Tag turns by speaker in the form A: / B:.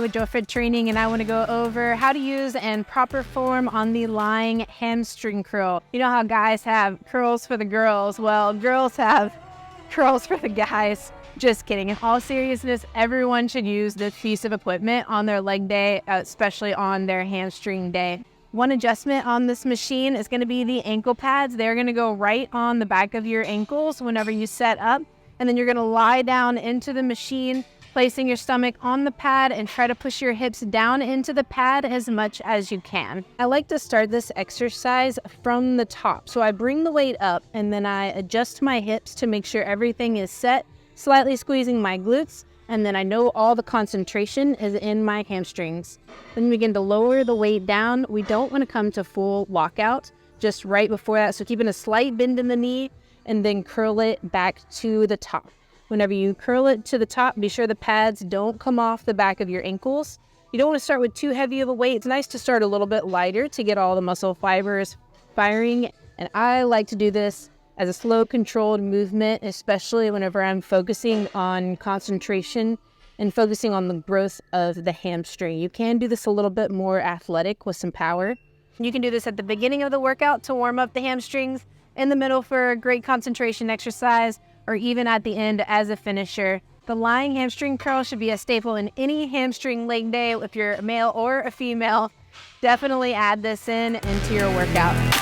A: with DrillFit Training, and I want to go over how to use and proper form on the lying hamstring curl. You know how guys have curls for the girls? Well, girls have curls for the guys. Just kidding. In all seriousness, everyone should use this piece of equipment on their leg day, especially on their hamstring day. One adjustment on this machine is going to be the ankle pads. They're going to go right on the back of your ankles whenever you set up, and then you're going to lie down into the machine, placing your stomach on the pad and try to push your hips down into the pad as much as you can. I like to start this exercise from the top. So I bring the weight up and then I adjust my hips to make sure everything is set, slightly squeezing my glutes, and then I know all the concentration is in my hamstrings. Then begin to lower the weight down. We don't want to come to full lockout, just right before that. So keeping a slight bend in the knee and then curl it back to the top. Whenever you curl it to the top, be sure the pads don't come off the back of your ankles. You don't want to start with too heavy of a weight. It's nice to start a little bit lighter to get all the muscle fibers firing. And I like to do this as a slow, controlled movement, especially whenever I'm focusing on concentration and focusing on the growth of the hamstring. You can do this a little bit more athletic with some power. You can do this at the beginning of the workout to warm up the hamstrings, in the middle for a great concentration exercise, or even at the end as a finisher. The lying hamstring curl should be a staple in any hamstring leg day. If you're a male or a female, definitely add this into your workout.